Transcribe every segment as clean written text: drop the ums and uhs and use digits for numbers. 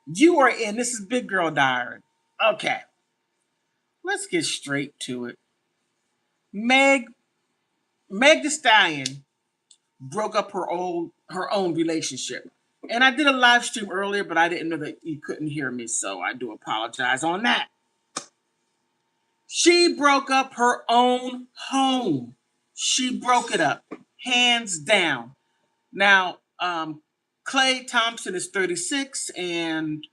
You are in. This is Big Girl Diary. Okay, let's get straight to it. Meg Meg the Stallion broke up her own relationship. And I did a live stream earlier, but I didn't know that you couldn't hear me, so I do apologize on that. She broke up her own home. She broke it up, hands down. Now, Clay Thompson is 36 and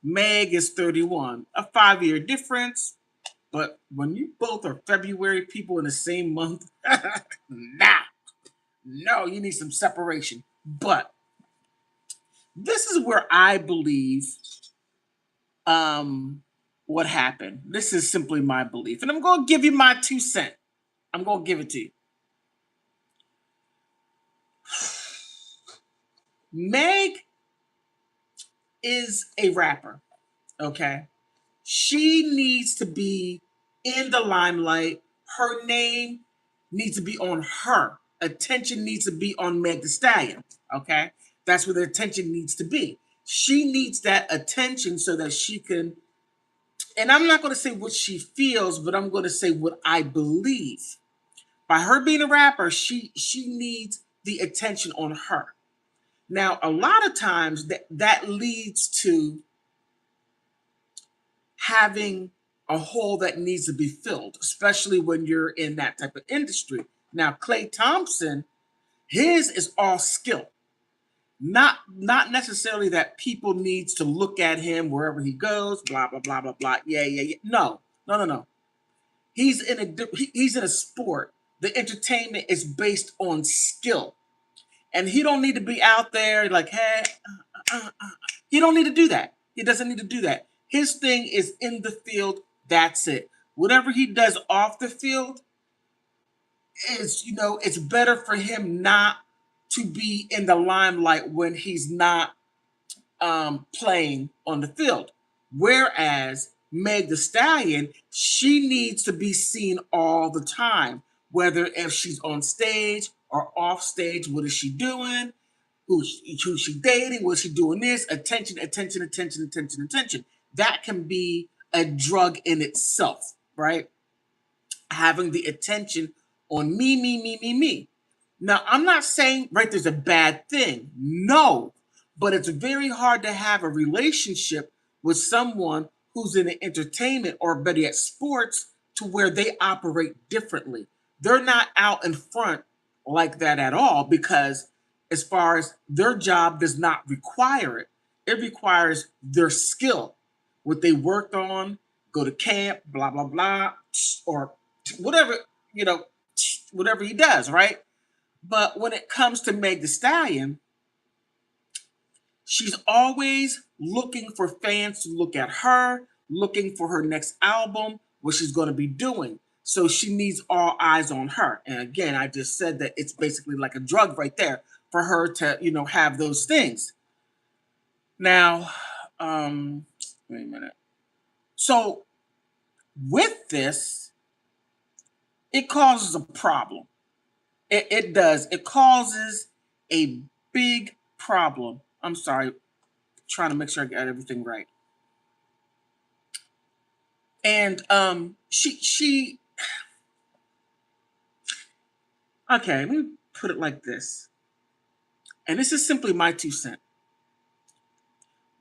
Meg is 31. A 5-year difference. But when you both are February people in the same month, nah, no, you need some separation. But this is where I believe um, what happened. This is simply my belief. And I'm going to give you my 2 cents. I'm going to give it to you. Meg is a rapper, okay? She needs to be in the limelight. Her name needs to be on her. Attention needs to be on Meg the Stallion, okay? That's where the attention needs to be. She needs that attention so that she can, and I'm not going to say what she feels, but I'm going to say what I believe. By her being a rapper, she needs the attention on her. Now, a lot of times that leads to having a hole that needs to be filled, especially when you're in that type of industry. Now, Clay Thompson, his is all skill. Not necessarily that people needs to look at him wherever he goes, blah blah blah blah blah. Yeah, yeah, yeah. No, no, no, no. He's in a sport. The entertainment is based on skill, and he don't need to be out there like, hey, he don't need to do that. He doesn't need to do that. His thing is in the field. That's it. Whatever he does off the field is, it's better for him not to be in the limelight when he's not playing on the field. Whereas Meg the Stallion, she needs to be seen all the time, whether if she's on stage or off stage. What is she doing? Who's she dating? Was she doing this? Attention, attention, attention, attention, attention. That can be a drug in itself, right? Having the attention on me, me, me, me, me. Now, I'm not saying, right, there's a bad thing. No, but it's very hard to have a relationship with someone who's in the entertainment or better yet sports to where they operate differently. They're not out in front like that at all because as far as their job does not require it, it requires their skill, what they worked on, go to camp, blah, blah, blah, or whatever, you know, whatever he does, right? But when it comes to Meg the Stallion, she's always looking for fans to look at her, looking for her next album, what she's going to be doing. So she needs all eyes on her. And again, I just said that it's basically like a drug right there for her to, have those things. Now, wait a minute. So with this, it causes a problem. It does. It causes a big problem. I'm sorry, trying to make sure I got everything right. And she okay, let me put it like this. And this is simply my 2 cents.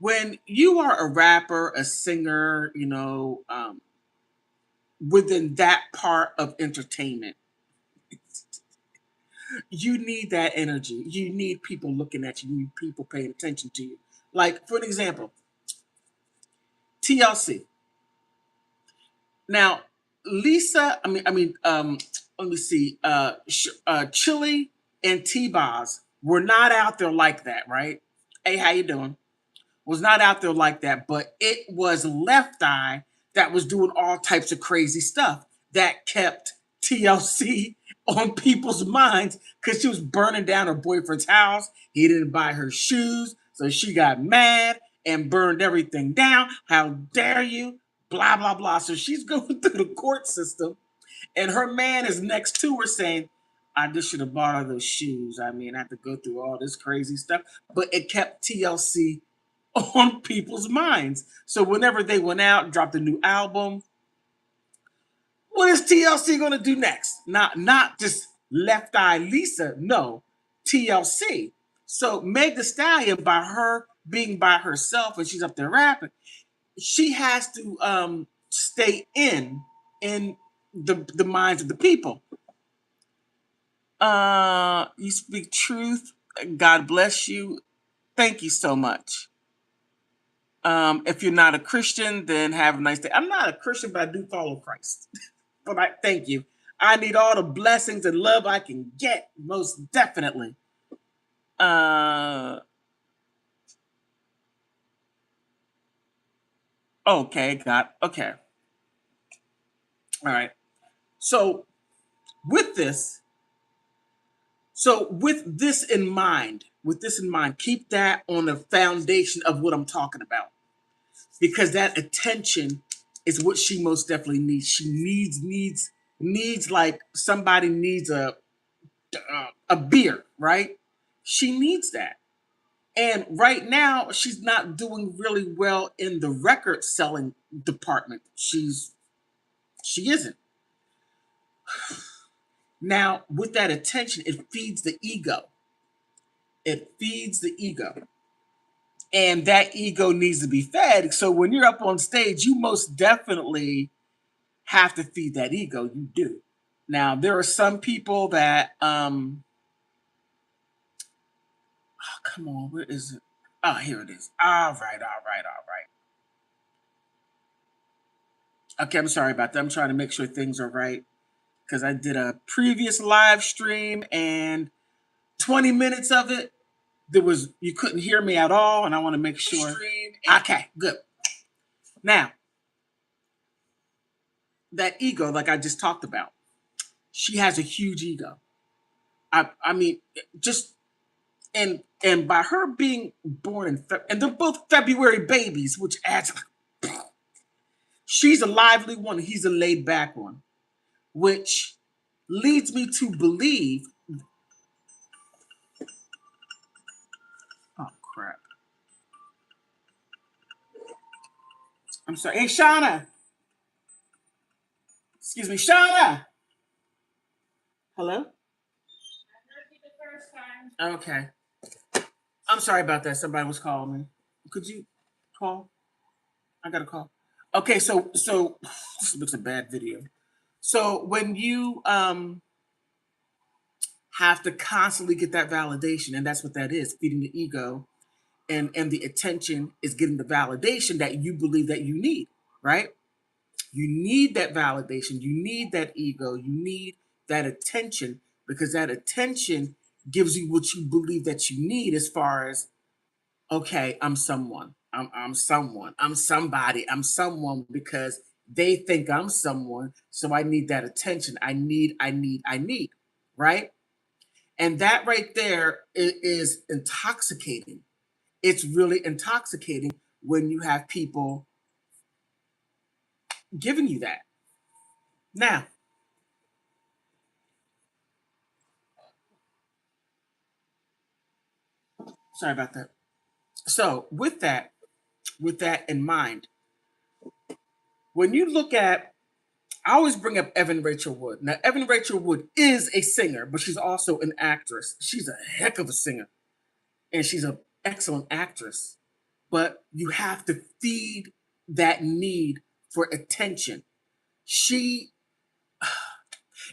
When you are a rapper, a singer, within that part of entertainment, you need that energy. You need people looking at you. You need people paying attention to you. Like, for an example, TLC. Now, Lisa, let me see. Chili and T-Boz were not out there like that, right? Hey, how you doing? Was not out there like that, but it was Left Eye that was doing all types of crazy stuff that kept TLC on people's minds because she was burning down her boyfriend's house. He didn't buy her shoes, so she got mad and burned everything down. How dare you? Blah, blah, blah. So she's going through the court system, and her man is next to her saying, I just should have bought her those shoes. I mean, I have to go through all this crazy stuff. But it kept TLC on people's minds. So whenever they went out and dropped a new album, what is TLC going to do next? Not just Left Eye Lisa, no, TLC. So Meg Thee Stallion, by her being by herself and she's up there rapping, she has to stay in the minds of the people. You speak truth. God bless you. Thank you so much. If you're not a Christian, then have a nice day. I'm not a Christian, but I do follow Christ. But I thank you. I need all the blessings and love I can get, most definitely. Okay, okay. All right. So with this, with this in mind, keep that on the foundation of what I'm talking about. Because that attention is what she most definitely needs. She needs like somebody needs a beer, right? She needs that. And right now, she's not doing really well in the record selling department. She isn't. Now, with that attention, it feeds the ego. It feeds the ego. And that ego needs to be fed. So when you're up on stage, you most definitely have to feed that ego. You do. Now, there are some people that oh, come on, where is it? Oh, here it is. All right. Okay, I'm sorry about that. I'm trying to make sure things are right because I did a previous live stream and 20 minutes of it, you couldn't hear me at all, and I want to make sure. Okay, good. Now, that ego, like I just talked about, she has a huge ego. I mean, just and by her being born and they're both February babies, which adds. She's a lively one, he's a laid back one, which leads me to believe. Oh crap! I'm sorry. Hey, Shauna. Excuse me, Shauna. Hello. Okay. I'm sorry about that. Somebody was calling me. Could you call? I got a call. Okay, so this looks a bad video. So when you have to constantly get that validation, and that's what that is, feeding the ego, and the attention is getting the validation that you believe that you need, right? You need that validation, you need that ego, you need that attention because that attention gives you what you believe that you need as far as okay, I'm someone. I'm someone. I'm somebody. I'm someone because they think I'm someone. So I need that attention. I need, right? And that right there is intoxicating. It's really intoxicating when you have people giving you that. Now, sorry about that. So with that in mind, when you look at I always bring up Evan Rachel Wood. Now, Evan Rachel Wood is a singer, but she's also an actress. She's a heck of a singer, and she's an excellent actress. But you have to feed that need for attention. She,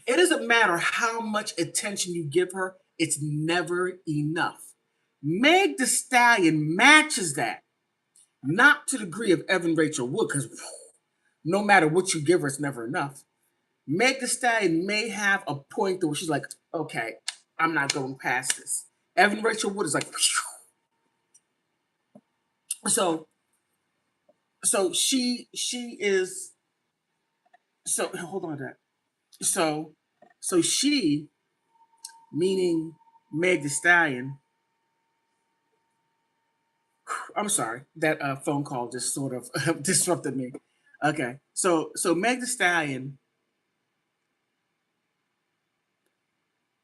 it doesn't matter how much attention you give her, it's never enough. Meg Thee Stallion matches that, not to the degree of Evan Rachel Wood, because no matter what you give her, it's never enough. Meg Thee Stallion may have a point where she's like, okay, I'm not going past this. Evan Rachel Wood is like, so she is so hold on to that. So she, meaning Meg Thee Stallion. I'm sorry, that phone call just sort of disrupted me. Okay, so Meg Thee Stallion,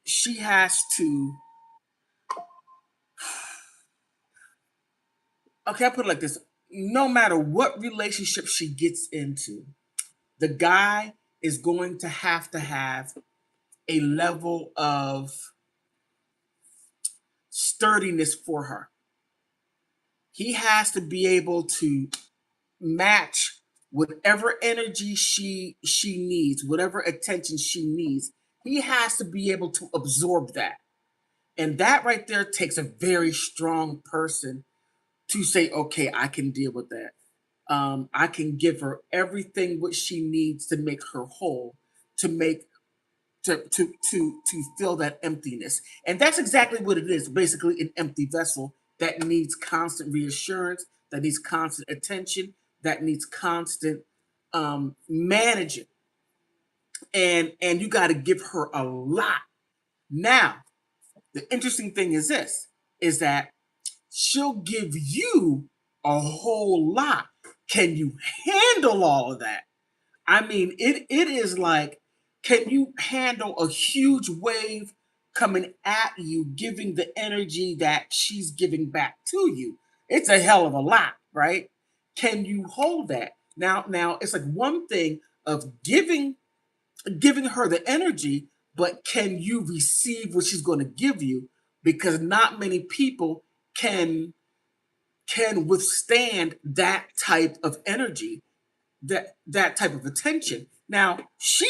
she has to okay, I put it like this. No matter what relationship she gets into, the guy is going to have a level of sturdiness for her. He has to be able to match whatever energy she needs, whatever attention she needs. He has to be able to absorb that. And that right there takes a very strong person to say, okay, I can deal with that. I can give her everything what she needs to make her whole, to make to fill that emptiness. And that's exactly what it is. Basically, an empty vessel that needs constant reassurance, that needs constant attention, that needs constant managing. And you got to give her a lot. Now, the interesting thing is this: is that she'll give you a whole lot. Can you handle all of that? I mean, it is like, can you handle a huge wave coming at you, giving the energy that she's giving back to you? It's a hell of a lot, right? Can you hold that? Now it's like one thing of giving her the energy, but can you receive what she's going to give you? Because not many people can withstand that type of energy, that type of attention. Now, she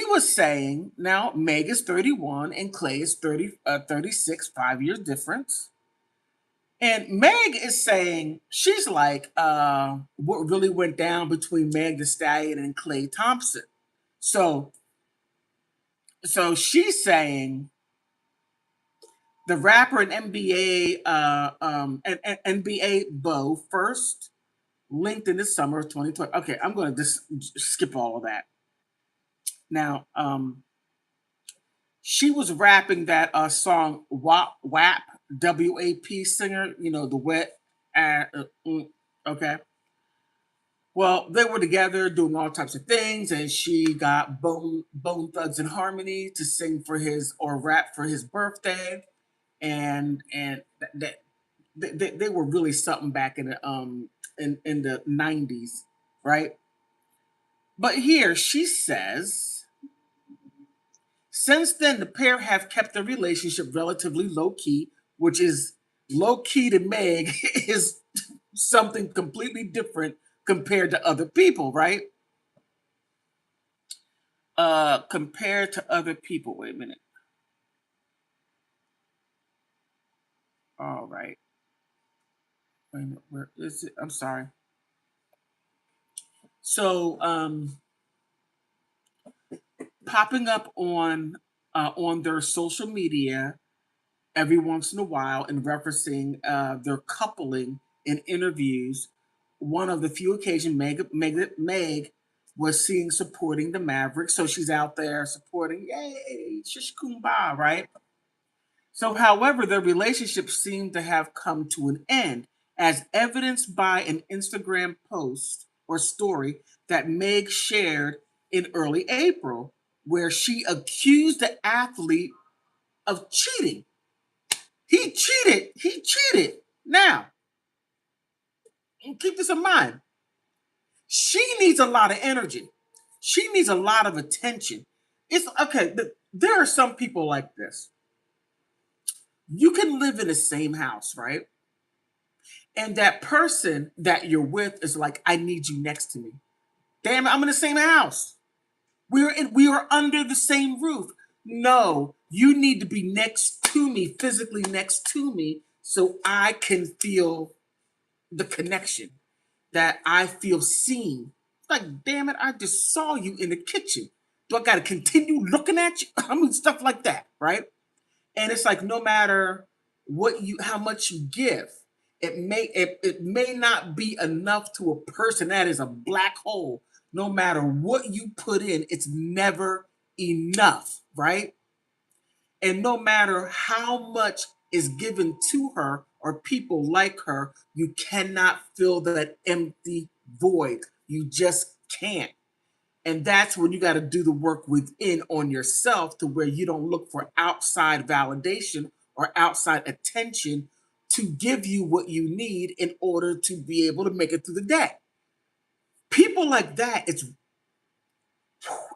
was saying, now Meg is 31 and Clay is 36, 5 years difference. And Meg is saying, she's like, what really went down between Meg the Stallion and Clay Thompson. So she's saying the rapper and NBA and NBA beau first linked in the summer of 2020. Okay, I'm going to just skip all of that. Now, she was rapping that song WAP, WAP singer, the wet. Okay. Well, they were together doing all types of things, and she got Bone Thugs and Harmony to sing for his or rap for his birthday, and that they were really something back in the 90s, right? But here she says, since then the pair have kept the relationship relatively low key, which is low key to Meg is something completely different compared to other people, right? Compared to other people. Wait a minute. All right. Wait a minute. Where is it? I'm sorry. So popping up on their social media every once in a while and referencing their coupling in interviews. One of the few occasions Meg was seen supporting the Mavericks, so she's out there supporting, yay, shish kumbah, right? So, however, their relationship seemed to have come to an end, as evidenced by an Instagram post or story that Meg shared in early April, where she accused the athlete of cheating. He cheated. He cheated. Now, keep this in mind. She needs a lot of energy. She needs a lot of attention. It's okay. There are some people like this. You can live in the same house, right? And that person that you're with is like, I need you next to me. Damn it, I'm in the same house. We are under the same roof. No, you need to be next to me, physically next to me, so I can feel the connection, that I feel seen. Like, damn it, I just saw you in the kitchen. Do I got to continue looking at you? I mean, stuff like that, right? And it's like, no matter how much you give, it may not be enough to a person that is a black hole. No matter what you put in, it's never enough, right? And no matter how much is given to her or people like her, you cannot fill that empty void. You just can't. And that's when you got to do the work within on yourself, to where you don't look for outside validation or outside attention to give you what you need in order to be able to make it through the day. People like that,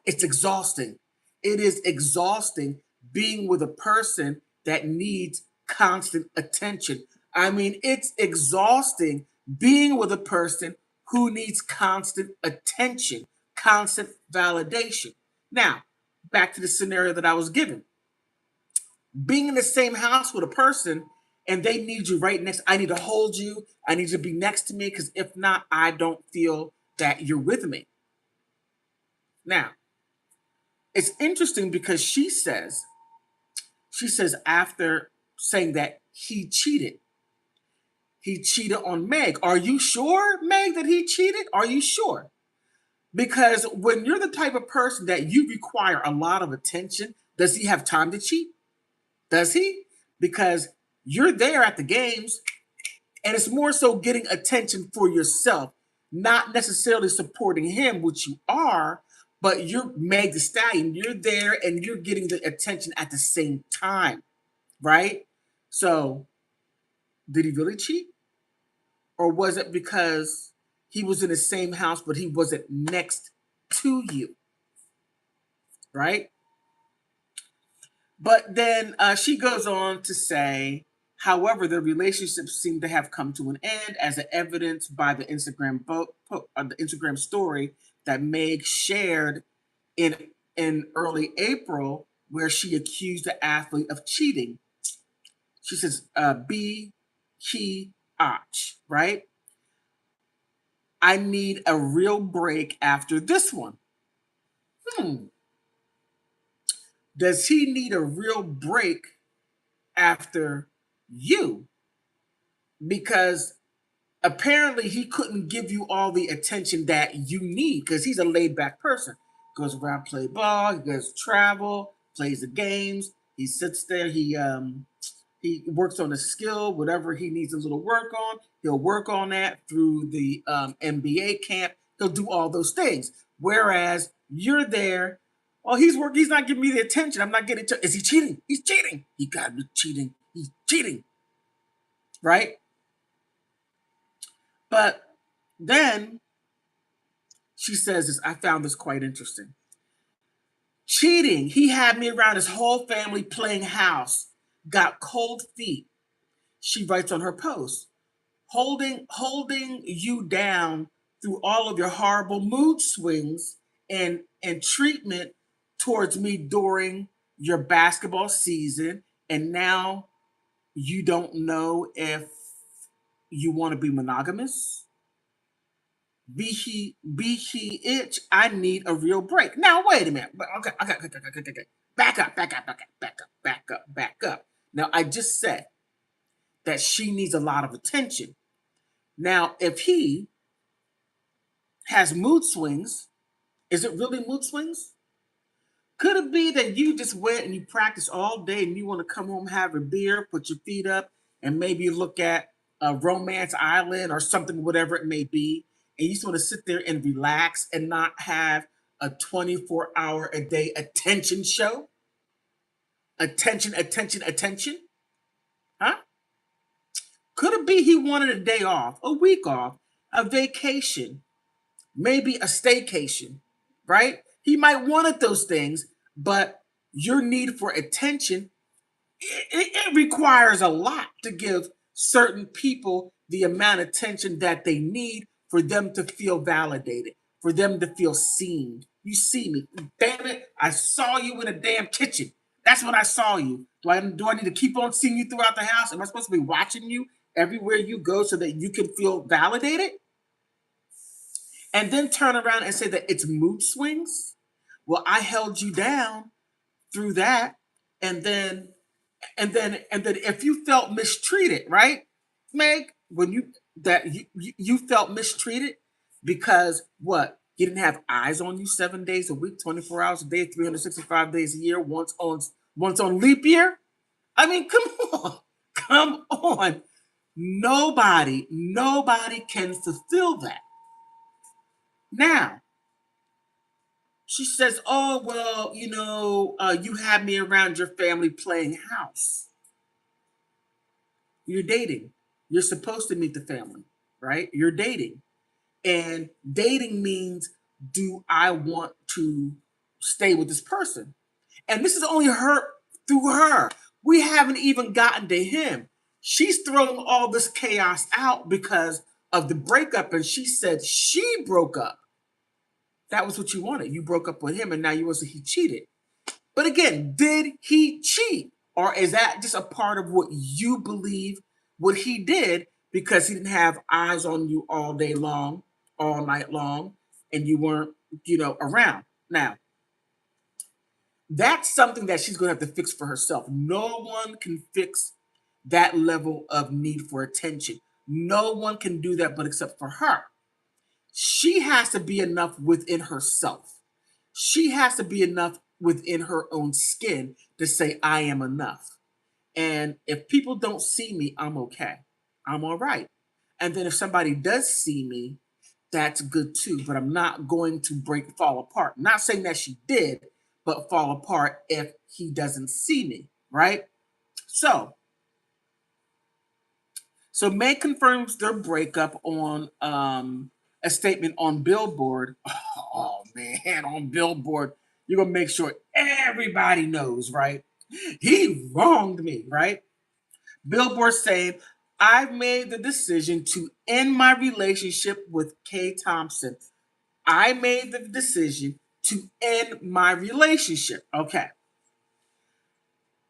it's exhausting. It is exhausting being with a person that needs constant attention. I mean, it's exhausting being with a person who needs constant attention, constant validation. Now, back to the scenario that I was given. Being in the same house with a person and they need you right next, I need to hold you, I need you to be next to me because if not, I don't feel that you're with me. Now, it's interesting because she says after saying that he cheated on Meg. Are you sure, Meg, that he cheated? Are you sure? Because when you're the type of person that you require a lot of attention, does he have time to cheat? Does he? Because you're there at the games and it's more so getting attention for yourself, not necessarily supporting him, which you are, but you're Meg the Stallion. You're there and you're getting the attention at the same time, right? So, did he really cheat? Or was it because he was in the same house, but he wasn't next to you, right? But then she goes on to say, however, the relationship seemed to have come to an end, as evidenced by the the Instagram story that Meg shared in early April, where she accused the athlete of cheating. She says, "B he och," right? I need a real break after this one. Hmm. Does he need a real break after you? Because apparently he couldn't give you all the attention that you need because he's a laid back person. Goes around, play ball, he goes travel, plays the games, he sits there, he works on a skill, whatever he needs a little work on, he'll work on that through the MBA camp. He'll do all those things. Whereas you're there, oh, he's not giving me the attention. I'm not getting to. Is he cheating? He's cheating. He got me cheating. He's cheating. Right? But then she says this, I found this quite interesting. Cheating. He had me around his whole family playing house. Got cold feet. She writes on her post. Holding you down through all of your horrible mood swings and treatment towards me during your basketball season, and now you don't know if you want to be monogamous. Be he itch. I need a real break. Now wait a minute. Okay. Back up. Now I just said that she needs a lot of attention. Now, if he has mood swings, is it really mood swings? Could it be that you just went and you practice all day and you want to come home, have a beer, put your feet up, and maybe look at a Romance Island or something, whatever it may be, and you just want to sit there and relax and not have a 24-hour a day attention show? Attention. Huh? Could it be he wanted a day off, a week off, a vacation, maybe a staycation, right? He might wanted those things, but your need for attention, it requires a lot to give certain people the amount of attention that they need for them to feel validated, for them to feel seen. You see me. Damn it, I saw you in a damn kitchen. That's when I saw you. Do I need to keep on seeing you throughout the house? Am I supposed to be watching you everywhere you go so that you can feel validated? And then turn around and say that it's mood swings. Well, I held you down through that, and then if you felt mistreated, right, Meg, when you felt mistreated because what, you didn't have eyes on you 7 days a week, 24 hours a day, 365 days a year, once on leap year. I mean, come on. Nobody can fulfill that. Now, she says, "Oh well, you had me around your family playing house." You're dating. You're supposed to meet the family, right? You're dating. And dating means, do I want to stay with this person? And this is only her through her. We haven't even gotten to him. She's throwing all this chaos out because of the breakup, and she said she broke up. That was what you wanted. You broke up with him, and now you want to say he cheated. But again, did he cheat? Or is that just a part of what you believe what he did because he didn't have eyes on you all day long, all night long, and you weren't, around? Now, that's something that she's going to have to fix for herself. No one can fix that level of need for attention. No one can do that but except for her. She has to be enough within herself. She has to be enough within her own skin to say, I am enough. And if people don't see me, I'm okay. I'm all right. And then if somebody does see me, that's good too. But I'm not going to fall apart. I'm not saying that she did, but fall apart if he doesn't see me, right? So, so May confirms their breakup on a statement on Billboard. Oh man, on Billboard, you're gonna make sure everybody knows, right? He wronged me, right? Billboard saying, I've made the decision to end my relationship with Kay Thompson. I made the decision to end my relationship. Okay.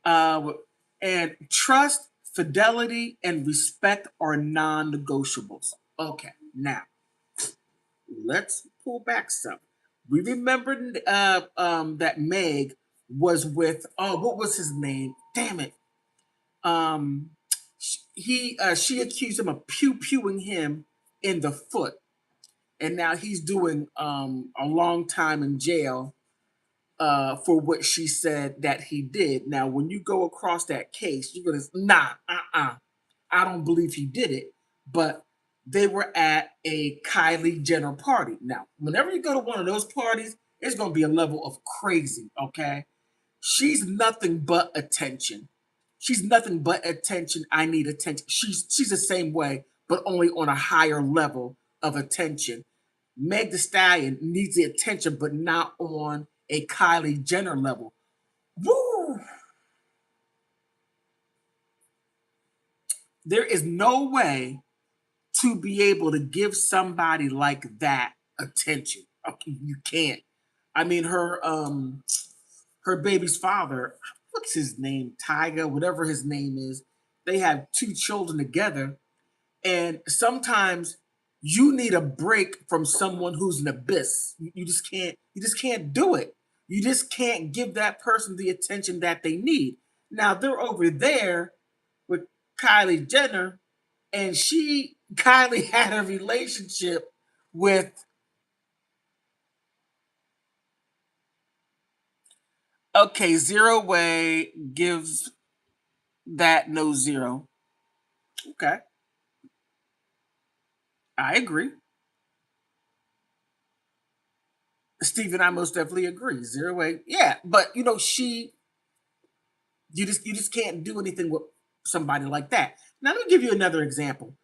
And trust, fidelity, and respect are non negotiables. Okay. Now, let's pull back some. We remembered that Meg was with, what was his name? Damn it. Um, she accused him of pew-pewing him in the foot, and now he's doing a long time in jail for what she said that he did. Now, when you go across that case, you're gonna I don't believe he did it, but they were at a Kylie Jenner party. Now, whenever you go to one of those parties, it's gonna be a level of crazy. Okay, she's nothing but attention. She's nothing but attention. I need attention. She's the same way, but only on a higher level of attention. Meg the Stallion needs the attention, but not on a Kylie Jenner level. Woo! There is no way to be able to give somebody like that attention. Okay, you can't. I mean, her baby's father, what's his name? Tyga, whatever his name is. They have two children together, and sometimes you need a break from someone who's an abyss. You just can't. You just can't do it. You just can't give that person the attention that they need. Now they're over there with Kylie Jenner, and Kylie had a relationship with. Okay, Zero Way gives that no zero. Okay, I agree. Stephen, I most definitely agree. Zero Way, yeah, but you just can't do anything with somebody like that. Now let me give you another example.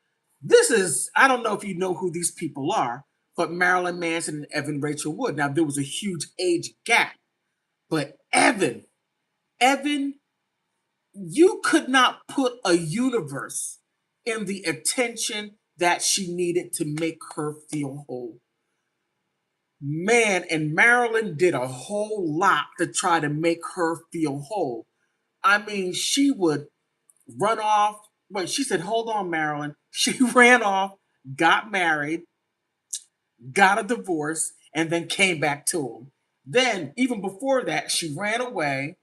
This is I don't know if you know who these people are, but Marilyn Manson and Evan Rachel Wood. Now there was a huge age gap, but Evan, you could not put a universe in the attention that she needed to make her feel whole. Man, and Marilyn did a whole lot to try to make her feel whole. I mean, she would run off. Wait, she said, hold on, Marilyn. She ran off, got married, got a divorce, and then came back to him. Then, even before that, she ran away,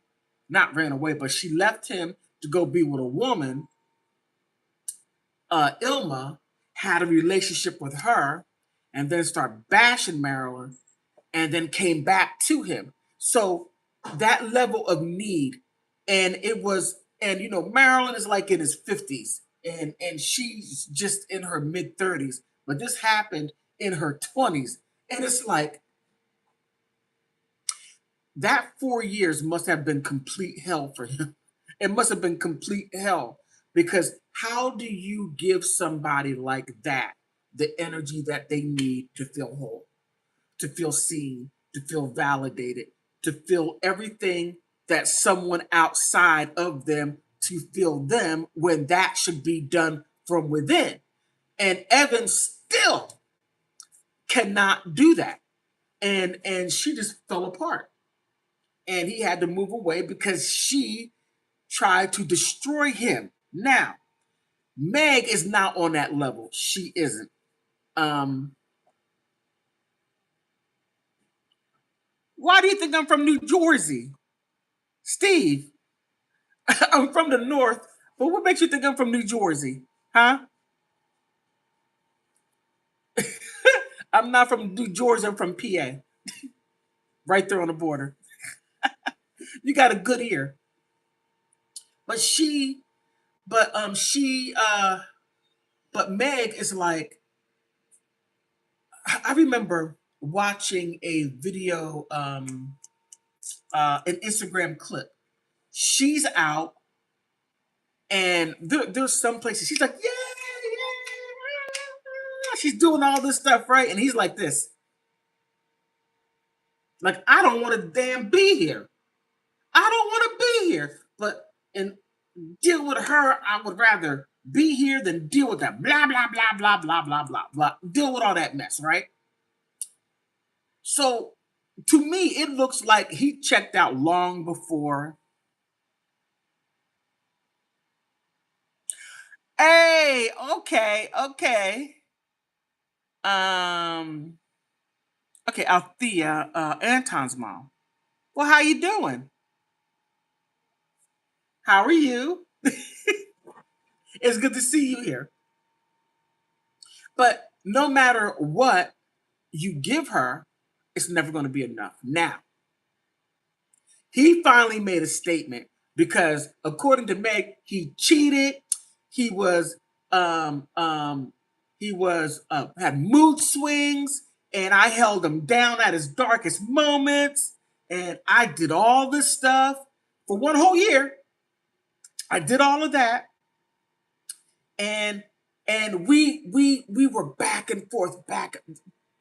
not ran away, but she left him to go be with a woman. Ilma had a relationship with her and then started bashing Marilyn and then came back to him. So that level of need, and it was, and Marilyn is like in his 50s, and she's just in her mid 30s, but this happened in her 20s, and it's like that 4 years must have been complete hell for him. It must have been complete hell because How do you give somebody like that the energy that they need to feel whole, to feel seen, to feel validated, to feel everything that someone outside of them to feel them when that should be done from within? And Evan still cannot do that. And she just fell apart. And he had to move away because she tried to destroy him. Now, Meg is not on that level. She isn't. Um, why do you think I'm from New Jersey? Steve, I'm from the north, but what makes you think I'm from New Jersey? Huh? I'm not from New Jersey, I'm from PA. Right there on the border. You got a good ear. But but Meg is like, I remember watching a video, an Instagram clip. She's out, and there's some places she's like, yeah, yeah. She's doing all this stuff, right? And he's like this. Like, I don't want to damn be here. I don't want to be here. But and deal with her, I would rather be here than deal with that blah blah blah blah blah blah blah blah. Deal with all that mess, right? So to me, it looks like he checked out long before. Hey, okay, okay. Um, okay, Althea, Anton's mom. Well, how you doing? How are you? It's good to see you here. But no matter what you give her, it's never going to be enough. Now, he finally made a statement because according to Meg, he cheated. He was um um he was had mood swings, and I held him down at his darkest moments, and I did all this stuff for one whole year. I did all of that, and we were back and forth, back.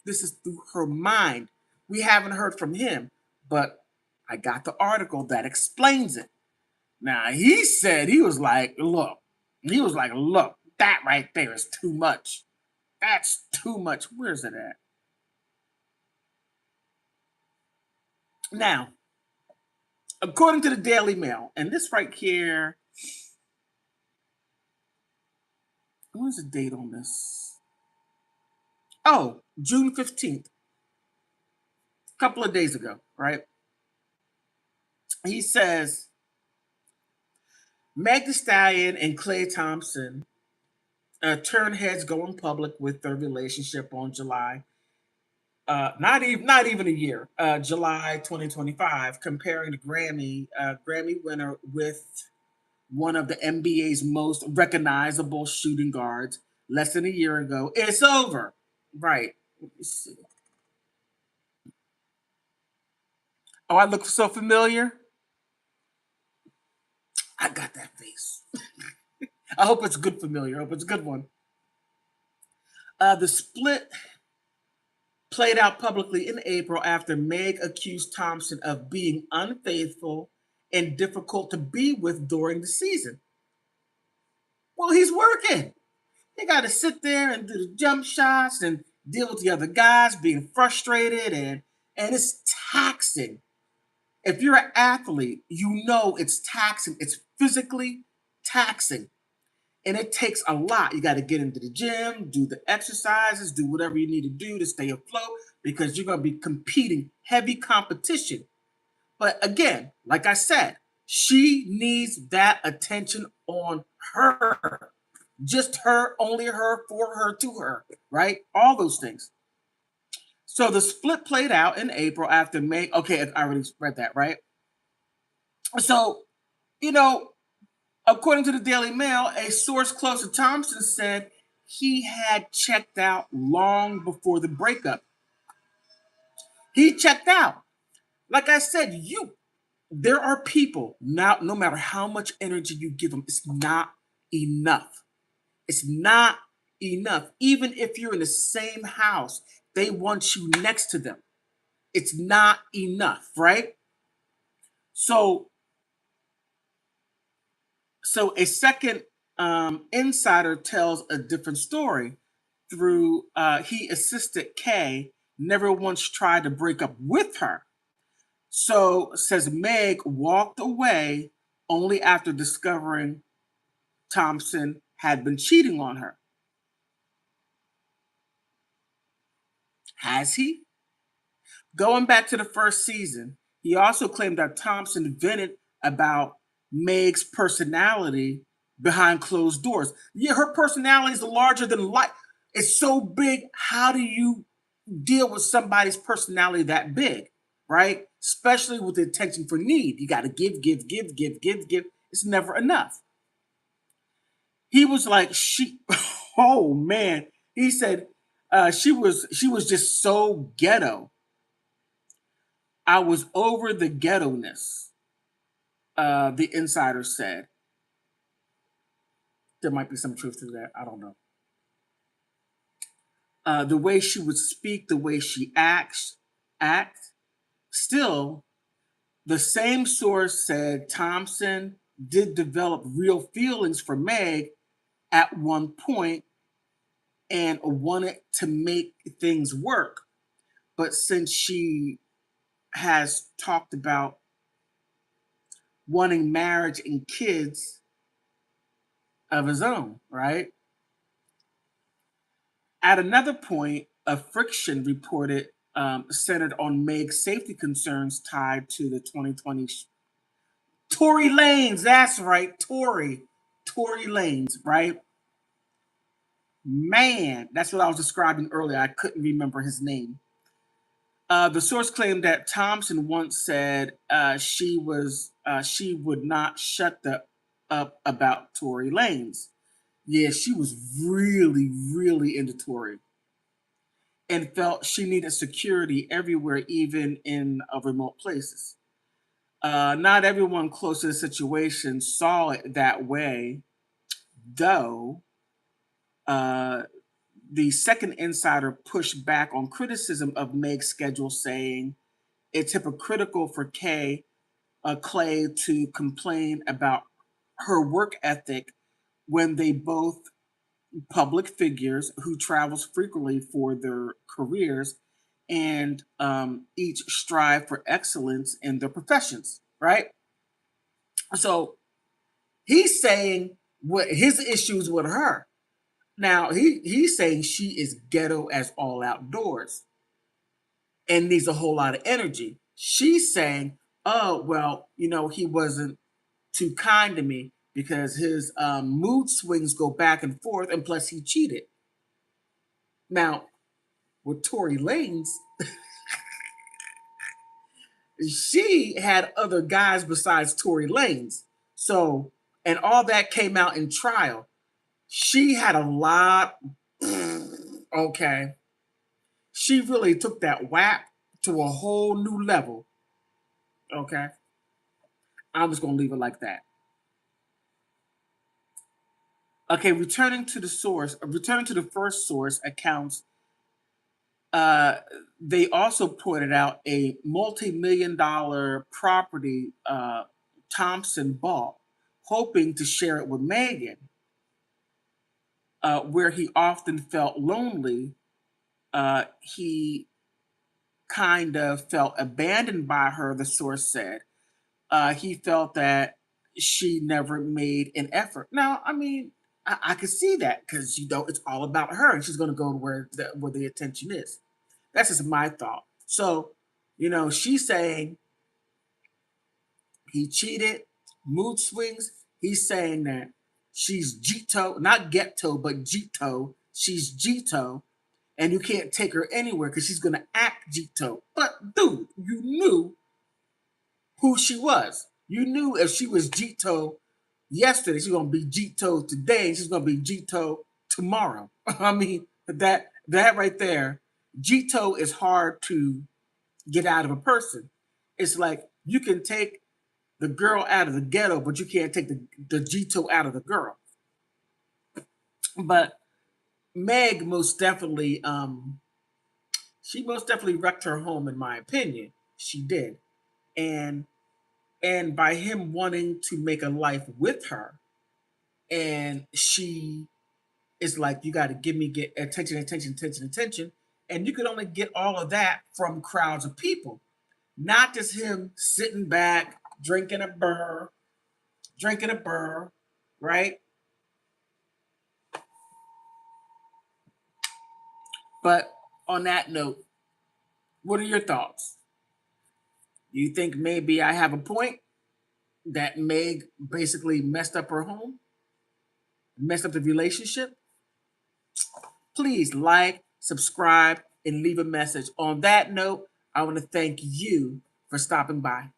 This is through her mind. We haven't heard from him, but I got the article that explains it. Now he said he was like, look, that right there is too much. That's too much. Where's it at? Now, according to the Daily Mail, and this right here, where's the date on this? Oh, June 15th, a couple of days ago, right? He says Meg Thee Stallion and Clay Thompson turned heads going public with their relationship on July, not even a year, July 2025, comparing the Grammy winner with one of the NBA's most recognizable shooting guards less than a year ago. It's over, right? Let me see. Oh, I look so familiar. I got that face. I hope it's good familiar. I hope it's a good one. The split played out publicly in April after Meg accused Thompson of being unfaithful and difficult to be with during the season. Well, he's working. He got to sit there and do the jump shots and deal with the other guys being frustrated, and it's taxing. If you're an athlete, you know it's taxing. It's physically taxing. And it takes a lot. You got to get into the gym, do the exercises, do whatever you need to do to stay afloat because you're going to be competing heavy competition. But again, like I said, she needs that attention on her. Just her, only her, for her, to her, right? All those things. So the split played out in April after May. Okay, I already read that, right? So, you know, according to the Daily Mail, a source close to Thompson said he had checked out long before the breakup. He checked out. Like I said, there are people now, no matter how much energy you give them, it's not enough. It's not enough. Even if you're in the same house, they want you next to them. It's not enough, right? So, so a second insider tells a different story. Through he assisted Kay, never once tried to break up with her. So says Meg walked away only after discovering Thompson had been cheating on her. Has he? Going back to the first season, he also claimed that Thompson vented about Meg's personality behind closed doors. Yeah, her personality is larger than life. It's so big. How do you deal with somebody's personality that big, right? Especially with the attention for need. You got to give, give, give, give, give, give. It's never enough. He was like, she, oh man. He said she was just so ghetto. I was over the ghetto-ness, the insider said. There might be some truth to that. I don't know. The way she would speak, the way she act. Still, the same source said Thompson did develop real feelings for Meg at one point and wanted to make things work. But since she has talked about wanting marriage and kids of his own, right? At another point, a friction reported centered on Meg's safety concerns tied to the 2020 Tory Lanez. That's right, Tory Lanez, right? Man, that's what I was describing earlier. I couldn't remember his name. The source claimed that Thompson once said she would not shut the up about Tory Lanez. Yeah, she was really, really into Tory and felt she needed security everywhere, even in remote places. Not everyone close to the situation saw it that way, though. Uh, the second insider pushed back on criticism of Meg's schedule, saying it's hypocritical for Clay to complain about her work ethic when they both public figures who travels frequently for their careers and each strive for excellence in their professions, right? So he's saying what his issues with her. Now he's saying she is ghetto as all outdoors and needs a whole lot of energy. She's saying, oh well, he wasn't too kind to me because his mood swings go back and forth, and plus he cheated. Now with Tory Lanez, she had other guys besides Tory Lanez. So, and all that came out in trial. She had a lot. Okay. She really took that whack to a whole new level. Okay. I'm just going to leave it like that. Okay, returning to the first source accounts, they also pointed out a multi-million-dollar property Thompson bought, hoping to share it with Megan, where he often felt lonely. He kind of felt abandoned by her, the source said. He felt that she never made an effort. Now, I mean, I could see that because it's all about her, and she's going to go to where the attention is. That's just my thought. So, she's saying he cheated, mood swings. He's saying that she's Gito, not ghetto, but Gito. She's Gito, and you can't take her anywhere because she's going to act Gito. But, dude, you knew who she was. You knew if she was Gito yesterday, she's going to be Gito today, and she's going to be Gito tomorrow. I mean, that right there, Gito is hard to get out of a person. It's like you can take the girl out of the ghetto, but you can't take the Gito out of the girl. But Meg most definitely, she most definitely wrecked her home, in my opinion. She did, and by him wanting to make a life with her, and she is like, you got to get attention, attention, attention, attention, and you could only get all of that from crowds of people, not just him sitting back drinking a burr, right? But on that note, what are your thoughts? You think maybe I have a point that Meg basically messed up her home, messed up the relationship? Please like, subscribe, and leave a message. On that note, I want to thank you for stopping by.